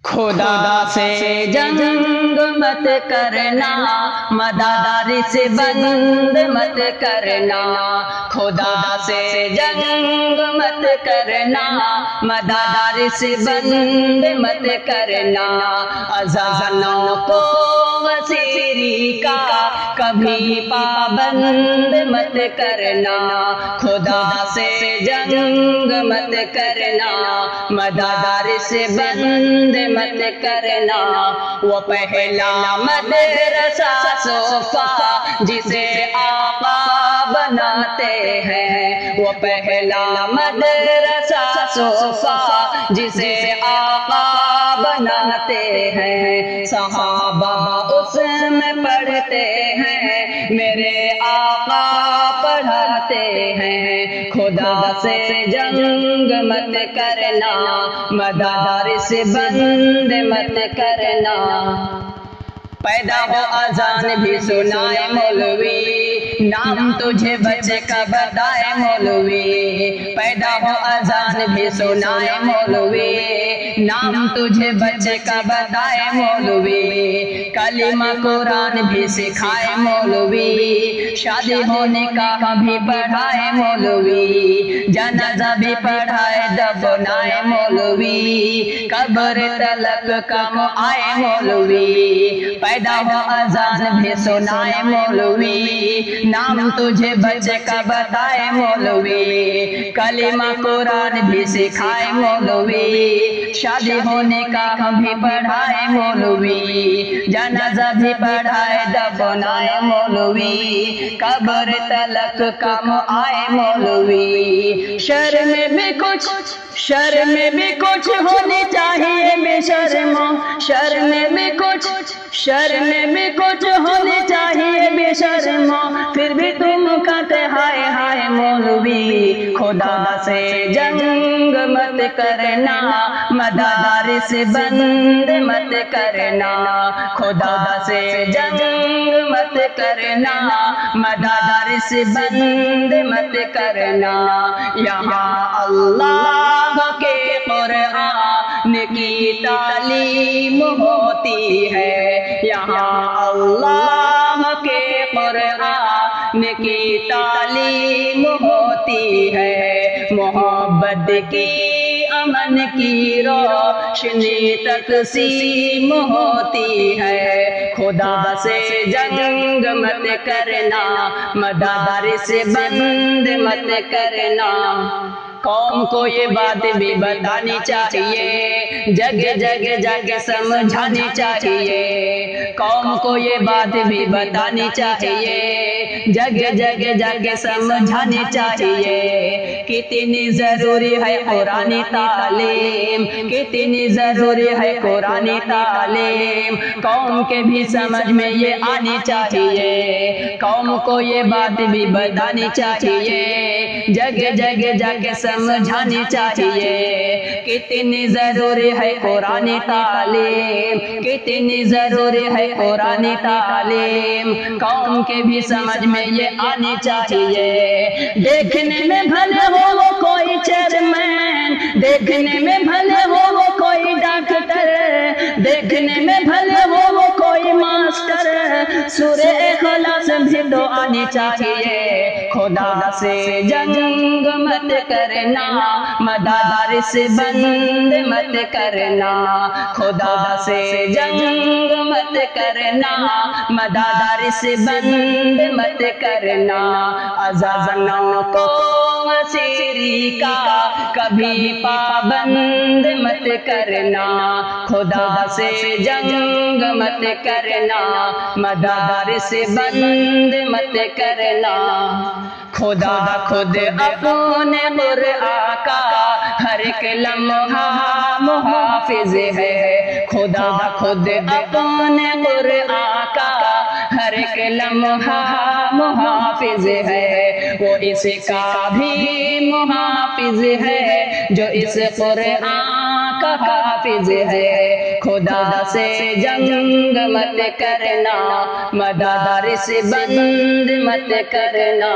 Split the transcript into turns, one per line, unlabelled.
خدا سے جنگ مت کرنا، مدارس بند مت کرنا، خدا سے جنگ مت کرنا، مدارس بند مت کرنا، اذانوں کو وسیری کا کبھی پابند مت کرنا، خدا سے جنگ مت کرنا، مدارس بند مت کرنا، وہ پہلا مدرسہ صوفہ جسے آقا بناتے ہیں، وہ پہلا مدرسہ صوفہ جسے آقا بناتے ہیں، صحابہ اس میں پڑھتے ہیں، میرے آقا پڑھاتے ہیں، خدا سے جنگ مت کرنا، مدارس بند مت کرنا، پیدا ہو اذان بھی سنائے مولوی، نام تجھے بچے کا بتائے مولوی، پیدا ہو اذان بھی سنائے مولوی، نام تجھے بچے کا بتائے مولوی، کلمہ قرآن بھی سکھائے مولوی، شادی ہونے کا بھی پڑھائے مولوی، جنازہ بھی پڑھائے دفنائے مولوی، قبر تلک کم آئے مولوی، پیدا ہو اذان بھی سنائے مولوی، نام تجھے بچے کا بتائے مولوی، کلمہ قرآن بھی سکھائے مولوی، شادی ہونے کا بھی پڑھائے مولوی، جنازہ بھی پڑھائے دفنائے مولوی، قبر تلک کم آئے مولوی، شرم بھی کچھ ہونی چاہیے بے شرموں، شرم بھی کچھ ہونی چاہیے بے شرموں، پھر بھی تم کہتے ہائے ہائے مولوی، خدا سے جنگ مت کرنا، مدارس بند مت کرنا، خدا سے جنگ مت کرنا، مدارس بند مت کرنا، یہاں اللہ کے قرآن کی تعلیم ہوتی ہے، یہاں اللہ کے قرآن کی تعلیم ہوتی ہے، محبت کی امن کی روشنی تقسیم ہوتی ہے، خدا سے جنگ مت کرنا، مدارس بند مت کرنا، قوم کو یہ بات بھی بتانی چاہیے، جگہ جگہ جا کے سمجھانی چاہیے، قوم کو یہ بات بھی بتانی چاہیے، جگہ جگہ جا کے سمجھانی چاہیے، کتنی ضروری ہے قرآن تعلیم، کتنی ضروری ہے قرآن تعلیم، قوم کے بھی سمجھ میں یہ آنی چاہیے، قوم کو یہ بات بھی بتانی چاہیے، جگہ جگہ جا کے سمجھانی چاہیے، کتنی ضروری ہے قرآن تعلیم، کتنی ضروری ہے قرآن تعلیم، قوم کے بھی سمجھ میں یہ آنی چاہیے، دیکھنے میں بھلے ہو وہ کوئی چیئرمین، دیکھنے میں بھلے ہو وہ کوئی ڈاکٹر، دیکھنے میں بھلے ہو وہ کوئی ماسٹر، سورہ اخلاص بھی تو آنی چاہیے، خدا سے جنگ مت کرنا، مدارس بند مت کرنا، خدا سے جنگ مت کرنا، مدارس بند مت کرنا، اذانوں کو وسیری کا کبھی پابند مت کرنا، خدا سے جنگ مت کرنا، مدارس بند مت کرنا، خدا خود اپنے قرآن کا ہر ایک لمحہ محافظ ہے، خدا خود اپنے قرآن کا ہر ایک لمحہ محافظ ہے، وہ اس کا بھی محافظ ہے جو اس قرآن کا حافظ ہے، خدا سے جنگ مت کرنا، مدارس بند مت کرنا۔